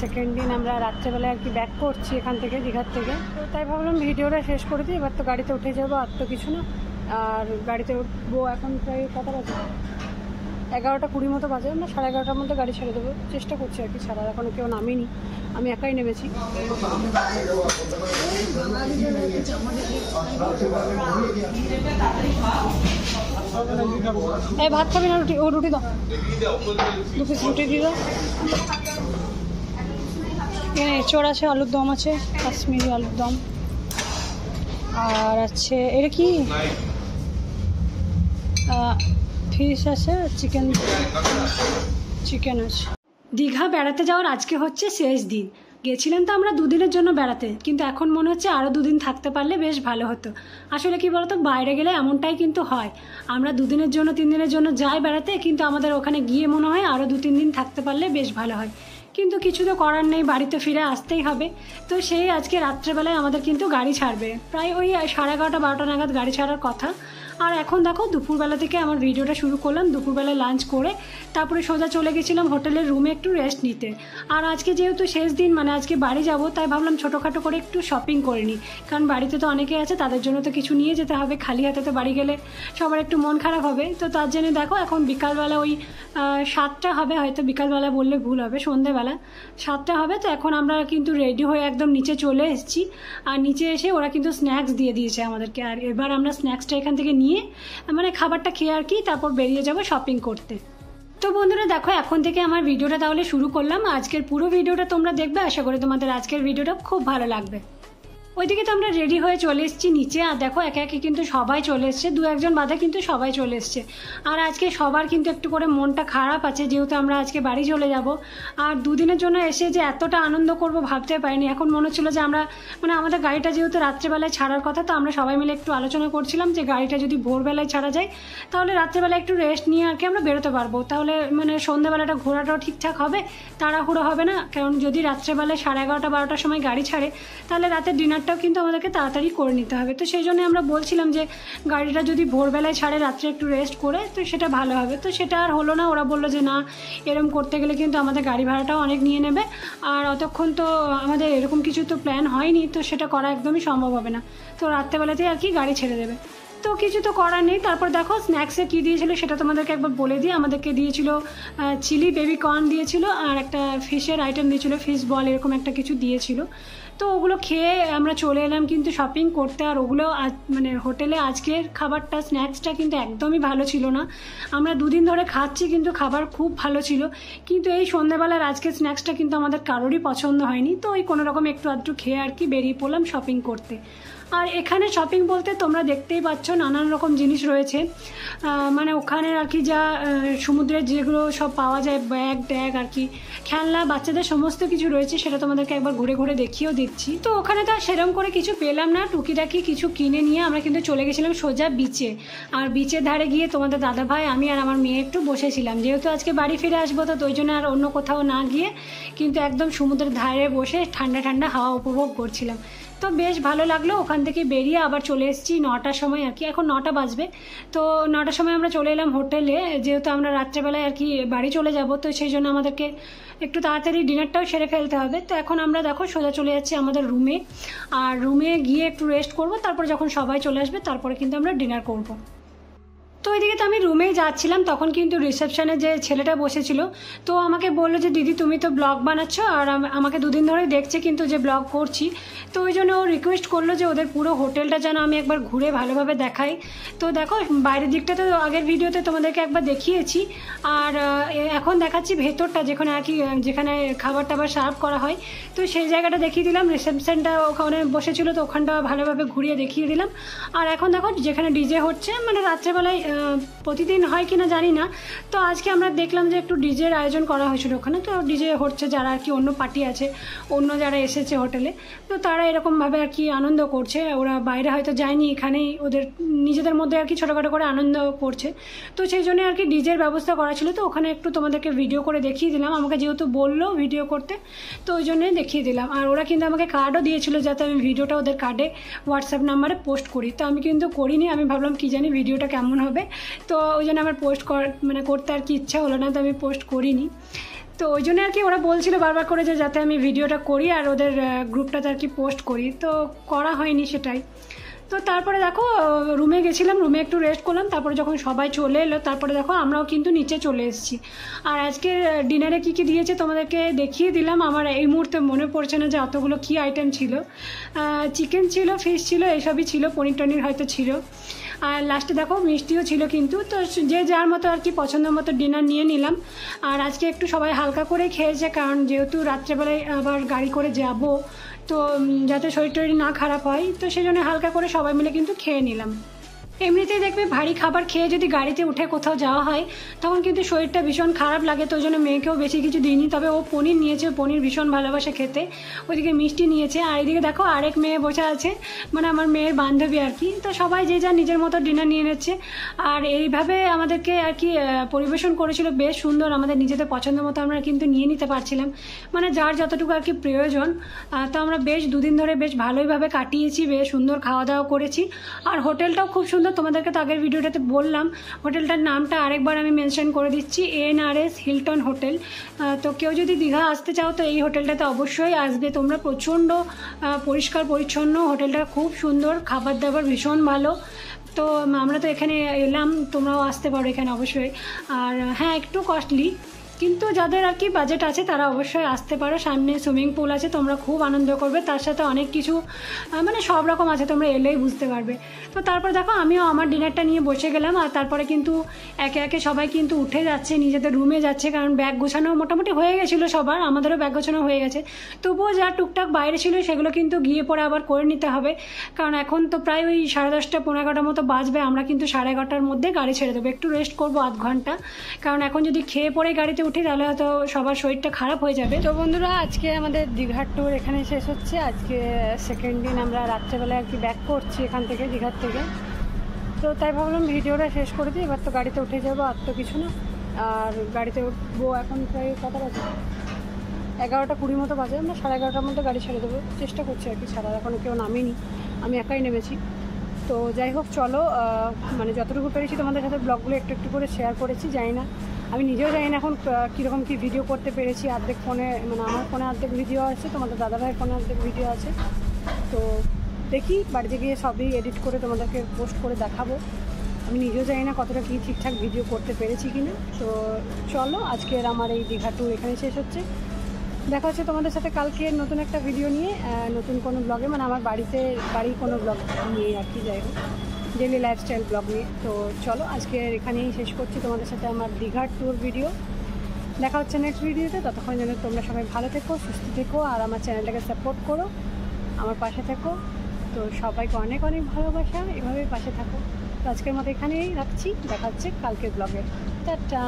Second দিন আমরা রাত্রেবেলায় আর কি ব্যাক করছি এখান থেকে, দীঘার থেকে। তো তাই ভাবলাম ভিডিওটা শেষ করে দিই। এবার তো গাড়িতে উঠে যাবো, আর তো কিছু না। আর গাড়িতে উঠবো এখন প্রায় কটা বাজে, 11:20 মতো বাজে। আমরা 11:30টার মধ্যে গাড়ি ছেড়ে দেবো, চেষ্টা করছি আর কি ছাড়ার। এখনও কেউ নামিনি, আমি একাই নেমেছি। এই ভাত খাবি না রুটি? ও রুটি দাও, 2 পিস রুটি দিয়ে দাও। এখানে এঁচড় আছে, আলুর দম আছে, কাশ্মীরি আলুর দম, আর আছে এটা কি ফিশ আছে, চিকেন আছে। দীঘা বেড়াতে যাওয়ার আজকে হচ্ছে শেষ দিন। গেছিলাম তো আমরা 2 দিনের জন্য বেড়াতে, কিন্তু এখন মনে হচ্ছে আরও 2 দিন থাকতে পারলে বেশ ভালো হতো। আসলে কি বলতো, বাইরে গেলে এমনটাই কিন্তু হয়, আমরা 2 দিনের জন্য 3 দিনের জন্য যাই বেড়াতে, কিন্তু আমাদের ওখানে গিয়ে মনে হয় আরও 2-3 দিন থাকতে পারলে বেশ ভালো হয়। কিন্তু কিছু তো করার নেই, বাড়িতে ফিরে আসতেই হবে। তো সেই আজকে রাত্রেবেলায় আমাদের কিন্তু গাড়ি ছাড়বে, প্রায় ওই 11:30-12টা নাগাদ গাড়ি ছাড়ার কথা। আর এখন দেখো দুপুরবেলা থেকে আমার ভিডিওটা শুরু করলাম। দুপুরবেলায় লাঞ্চ করে তারপরে সোজা চলে গেছিলাম হোটেলের রুমে একটু রেস্ট নিতে। আর আজকে যেহেতু শেষ দিন, মানে আজকে বাড়ি যাব, তাই ভাবলাম ছোটোখাটো করে একটু শপিং করে নিই, কারণ বাড়িতে তো অনেকেই আছে, তাদের জন্য তো কিছু নিয়ে যেতে হবে। খালি হাতে তো বাড়ি গেলে সবার একটু মন খারাপ হবে। তো তার জন্য দেখো এখন বিকালবেলা ওই 7টা হবে, হয়তো বিকালবেলা বললে ভুল হবে, সন্ধেবেলা 7টা হবে। তো এখন আমরা কিন্তু রেডি হয়ে একদম নিচে চলে এসেছি। আর নিচে এসে ওরা কিন্তু স্ন্যাক্স দিয়ে দিয়েছে আমাদেরকে। আর এবার আমরা স্ন্যাক্সটা এখান থেকে নিয়ে, মানে খাবারটা খেয়ে আর কি, তারপর বেরিয়ে যাব শপিং করতে। তো বন্ধুরা দেখো, এখন থেকে আমার ভিডিওটা তাহলে শুরু করলাম। আজকের পুরো ভিডিওটা তোমরা দেখবে, আশা করি তোমাদের আজকের ভিডিওটা খুব ভালো লাগবে। ওইদিকে তো আমরা রেডি হয়ে চলে এসেছি নিচে। আর দেখো একে একে কিন্তু সবাই চলে এসছে, 2-1 বাদে কিন্তু সবাই চলে এসছে। আর আজকে সবার কিন্তু একটু করে মনটা খারাপ আছে, যেহেতু আমরা আজকে বাড়ি চলে যাব। আর 2 দিনের জন্য এসে যে এতটা আনন্দ করব ভাবতে পারিনি। এখন মনে হচ্ছিল যে আমরা, মানে আমাদের গাড়িটা যেহেতু রাত্রেবেলায় ছাড়ার কথা, তো আমরা সবাই মিলে একটু আলোচনা করছিলাম যে গাড়িটা যদি ভোরবেলায় ছাড়া যায়, তাহলে রাত্রেবেলা একটু রেস্ট নিয়ে আর কি আমরা বেরোতে পারবো। তাহলে মানে সন্ধ্যাবেলাটা ঘোরাটাও ঠিকঠাক হবে, তাড়াহুড়ো হবে না। কারণ যদি রাত্রেবেলায় 11:30-12টার সময় গাড়ি ছাড়ে, তাহলে রাতের ডিনারটাও কিন্তু আমাদেরকে তাড়াতাড়ি করে নিতে হবে। তো সেই জন্য আমরা বলছিলাম যে গাড়িটা যদি ভোরবেলায় ছাড়ে, রাত্রে একটু রেস্ট করে, তো সেটা ভালো হবে। তো সেটা আর হলো না। ওরা বললো যে না, এরকম করতে গেলে কিন্তু আমাদের গাড়ি ভাড়াটাও অনেক নিয়ে নেবে, আর অতক্ষণ তো আমাদের এরকম কিছু তো প্ল্যান হয়নি, তো সেটা করা একদমই সম্ভব হবে না। তো রাত্রেবেলাতেই আর কি গাড়ি ছেড়ে দেবে। তো কিছু তো করার নেই। তারপর দেখো স্ন্যাক্সে কী দিয়েছিল সেটা তোমাদেরকে একবার বলে দিই। আমাদেরকে দিয়েছিল চিলি বেবি কর্ন দিয়েছিল, আর একটা ফিশের আইটেম দিয়েছিল, ফিশ বল এরকম একটা কিছু দিয়েছিল। তো ওগুলো খেয়ে আমরা চলে এলাম কিন্তু শপিং করতে। আর ওগুলো মানে হোটেলে আজকের খাবারটা, স্ন্যাক্সটা কিন্তু একদমই ভালো ছিল না। আমরা 2 দিন ধরে খাচ্ছি, কিন্তু খাবার খুব ভালো ছিল, কিন্তু এই সন্ধ্যাবেলার আজকের স্ন্যাক্সটা কিন্তু আমাদের কারোরই পছন্দ হয়নি। তো ওই কোনোরকম একটু আধটু খেয়ে আর কি বেরিয়ে পড়লাম শপিং করতে। আর এখানে শপিং বলতে তোমরা দেখতেই পাচ্ছ নানান রকম জিনিস রয়েছে। মানে ওখানে আর কি যা সমুদ্রের যেগুলো সব পাওয়া যায়, ব্যাগ ট্যাগ আর কি, খেলনা, বাচ্চাদের সমস্ত কিছু রয়েছে, সেটা তোমাদেরকে একবার ঘুরে ঘুরে দেখিয়েও দিচ্ছি। তো ওখানে তো সেরকম করে কিছু পেলাম না, টুকিটাকি কিছু কিনে নিয়ে আমরা কিন্তু চলে গেছিলাম সোজা বিচে। আর বিচের ধারে গিয়ে তোমাদের দাদাভাই, আমি আর আমার মেয়ে একটু বসেছিলাম, যেহেতু আজকে বাড়ি ফিরে আসবো, তো ওই জন্য আর অন্য কোথাও না গিয়ে কিন্তু একদম সমুদ্রের ধারে বসে ঠান্ডা ঠান্ডা হাওয়া উপভোগ করছিলাম। তো বেশ ভালো লাগলো। ওখান থেকে বেরিয়ে আবার চলে এসেছি 9টার সময় আর কি, এখন 9টা বাজবে। তো 9টার সময় আমরা চলে এলাম হোটেলে, যেহেতু আমরা রাত্রেবেলায় আর কি বাড়ি চলে যাব, তো সেই জন্য আমাদেরকে একটু তাড়াতাড়ি ডিনারটাও সেরে ফেলতে হবে। তো এখন আমরা দেখো সোজা চলে যাচ্ছি আমাদের রুমে। আর রুমে গিয়ে একটু রেস্ট করব, তারপরে যখন সবাই চলে আসবে তারপরে কিন্তু আমরা ডিনার করব। তো ওইদিকে তো আমি রুমেই যাচ্ছিলাম, তখন কিন্তু রিসেপশনে যে ছেলেটা বসেছিল, তো আমাকে বললো যে দিদি তুমি তো ব্লগ বানাচ্ছ, আর আমাকে 2 দিন ধরেই দেখছে কিন্তু যে ব্লগ করছি। তো ওই জন্য ও রিকোয়েস্ট করলো যে ওদের পুরো হোটেলটা যেন আমি একবার ঘুরে ভালোভাবে দেখাই। তো দেখো বাইরের দিকটা তো আগের ভিডিওতে তোমাদেরকে একবার দেখিয়েছি, আর এখন দেখাচ্ছি ভেতরটা, যেখানে আর কি যেখানে খাবার টাবার সার্ভ করা হয়। তো সেই জায়গাটা দেখিয়ে দিলাম, রিসেপশনটা ওখানে বসেছিল, তো ওখানটা ভালোভাবে ঘুরিয়ে দেখিয়ে দিলাম। আর এখন দেখো যেখানে ডিজে হচ্ছে, মানে রাত্রেবেলায় প্রতিদিন হয় কিনা জানি না, তো আজকে আমরা দেখলাম যে একটু ডিজের আয়োজন করা হয়েছিল ওখানে। তো ডিজে হচ্ছে, যারা আর কি অন্য পার্টি আছে, অন্য যারা এসেছে হোটেলে, তো তারা এরকমভাবে আর কি আনন্দ করছে। ওরা বাইরে হয়তো যায়নি, এখানেই ওদের নিজেদের মধ্যে আর কি ছোটোখাটো করে আনন্দ করছে। তো সেই জন্য আর কি ডিজের ব্যবস্থা করা ছিল। তো ওখানে একটু তোমাদেরকে ভিডিও করে দেখিয়ে দিলাম, আমাকে যেহেতু বললো ভিডিও করতে, তো ওই জন্যই দেখিয়ে দিলাম। আর ওরা কিন্তু আমাকে কার্ডও দিয়েছিল যাতে আমি ভিডিওটা ওদের কার্ডে হোয়াটসঅ্যাপ নাম্বারে পোস্ট করি। তো আমি কিন্তু করিনি, আমি ভাবলাম কি জানি ভিডিওটা কেমন হবে, তো ওই জন্য আমার পোস্ট করতে আর কি ইচ্ছা হলো না, তো আমি পোস্ট করিনি। তো ওই জন্য আর কি ওরা বলছিল বারবার করে যে যাতে আমি ভিডিওটা করি আর ওদের গ্রুপটাতে আর কি পোস্ট করি, তো করা হয়নি সেটাই। তো তারপরে দেখো রুমে গেছিলাম, রুমে একটু রেস্ট করলাম, তারপরে যখন সবাই চলে এলো তারপরে দেখো আমরাও কিন্তু নিচে চলে এসেছি। আর আজকে ডিনারে কী কী দিয়েছে তোমাদেরকে দেখিয়ে দিলাম। আমার এই মুহূর্তে মনে পড়ছে না যে অতগুলো কী আইটেম ছিল। চিকেন ছিল, ফিশ ছিল, এইসবই ছিল, পনির টনির হয়তো ছিল। আর লাস্টে দেখো মিষ্টিও ছিল কিন্তু। তো যে যার মতো আর কি পছন্দ মতো ডিনার নিয়ে নিলাম। আর আজকে একটু সবাই হালকা করে খেয়েছে, কারণ যেহেতু রাত্রেবেলায় আবার গাড়ি করে যাব, তো যাতে শরীর টরীর না খারাপ হয়, তো সেই জন্য হালকা করে সবাই মিলে কিন্তু খেয়ে নিলাম। এমনিতেই দেখবে ভারী খাবার খেয়ে যদি গাড়িতে উঠে কোথাও যাওয়া হয় তখন কিন্তু শরীরটা ভীষণ খারাপ লাগে। তো ওই জন্য মেয়েকেও বেশি কিছু দিইনি, তবে ও পনির নিয়েছে, পনির ভীষণ ভালোবাসে খেতে। ওইদিকে মিষ্টি নিয়েছে, আর এইদিকে দেখো আরেক মেয়ে বসে আছে, মানে আমার মেয়ের বান্ধবী আর কি। তো সবাই যে যার নিজের মতো ডিনার নিয়ে নিচ্ছে। আর এইভাবে আমাদেরকে আর কি পরিবেশন করেছিল বেশ সুন্দর, আমাদের নিজেদের পছন্দ মতো আমরা কিন্তু নিয়ে নিতে পারছিলাম, মানে যার যতটুকু আর কি প্রয়োজন। তো আমরা বেশ দুদিন ধরে বেশ ভালোইভাবে কাটিয়েছি, বেশ সুন্দর খাওয়া দাওয়া করেছি। আর হোটেলটাও খুব সুন্দর, তোমাদেরকে তো আগের ভিডিওটাতে বললাম। হোটেলটার নামটা আরেকবার আমি মেনশন করে দিচ্ছি, NRS হিলটন হোটেল। তো কেউ যদি দীঘা আসতে চাও তো এই হোটেলটাতে অবশ্যই আসবে তোমরা। প্রচণ্ড পরিষ্কার পরিচ্ছন্ন, হোটেলটা খুব সুন্দর, খাবার দাবার ভীষণ ভালো। তো আমরা তো এখানে এলাম, তোমরাও আসতে পারো এখানে অবশ্যই। আর হ্যাঁ, একটু কস্টলি, কিন্তু যাদের আর কি বাজেট আছে তারা অবশ্যই আসতে পারো। সামনে সুইমিং পুল আছে, তোমরা খুব আনন্দ করবে, তার সাথে অনেক কিছু মানে সব রকম আছে, তোমরা এলেই বুঝতে পারবে। তো তারপর দেখো আমিও আমার ডিনারটা নিয়ে বসে গেলাম। আর তারপরে কিন্তু একে একে সবাই কিন্তু উঠে যাচ্ছে, নিজেদের রুমে যাচ্ছে, কারণ ব্যাগ গোছানো মোটামুটি হয়ে গেছিলো সবার, আমাদেরও ব্যাগ গোছানো হয়ে গেছে। তবুও যা টুকটাক বাইরে ছিল সেগুলো কিন্তু গিয়ে পরে আবার করে নিতে হবে, কারণ এখন তো প্রায় ওই 10:30 পৌনে 11টার মতো বাজবে। আমরা কিন্তু 11:30টার মধ্যে গাড়ি ছেড়ে দেবো, একটু রেস্ট করবো আধ ঘন্টা, কারণ এখন যদি খেয়ে পরে গাড়িতে উঠি তাহলে হয়তো সবার শরীরটা খারাপ হয়ে যাবে। তো বন্ধুরা, আজকে আমাদের দীঘার ট্যুর এখানে শেষ হচ্ছে। আজকে সেকেন্ড দিন, আমরা রাত্রেবেলায় আর কি ব্যাক করছি এখান থেকে, দীঘার থেকে। তো তাই ভাবলাম ভিডিওটা শেষ করে দিই, এবার তো গাড়িতে উঠে যাবো, আর তো কিছু না। আর গাড়িতে উঠবো এখন প্রায় কটা বাজে, 11:20 মতো বাজে। আমরা 11:30টার মধ্যে গাড়ি ছেড়ে দেবো, চেষ্টা করছি আর কি ছাড়ার, এখনও কেউ নামেনি, আমি একাই নেমেছি। তো যাই হোক, চলো মানে যতটুকু পেরেছি তোমাদের সাথে ব্লগগুলো একটু একটু করে শেয়ার করেছি। জানি না, আমি নিজেও জানি না এখন কীরকম কী ভিডিও করতে পেরেছি। অর্ধেক ফোনে, মানে আমার ফোনে অর্ধেক ভিডিও আছে, তোমাদের দাদাভাইয়ের ফোনে অর্ধেক ভিডিও আছে। তো দেখি বাড়িতে গিয়ে সবই এডিট করে তোমাদেরকে পোস্ট করে দেখাবো। আমি নিজেও জানি না কতটা কী ঠিকঠাক ভিডিও করতে পেরেছি কিনা। তো চলো, আজকের আমার এই দীঘা ট্যুর এখানে শেষ হচ্ছে। দেখা হচ্ছে তোমাদের সাথে কালকে নতুন একটা ভিডিও নিয়ে, নতুন কোনো ব্লগে, মানে আমার বাড়ির কোনো ব্লগ নিয়ে আর কি, যাই হোক ডেলি লাইফস্টাইল ব্লগ নিয়ে। তো চলো, আজকে এখানেই শেষ করছি তোমাদের সাথে আমার দীঘার ট্যুর ভিডিও। দেখা হচ্ছে নেক্সট ভিডিওতে, ততক্ষণ যেন তোমরা সবাই ভালো থেকো, সুস্থ থেকো, আর আমার চ্যানেলটাকে সাপোর্ট করো, আমার পাশে থেকো। তো সবাইকে অনেক অনেক ভালোবাসা, এভাবেই পাশে থাকো। তো আজকের মতো এখানেই রাখছি, দেখা হচ্ছে কালকের ব্লগে। টাটা।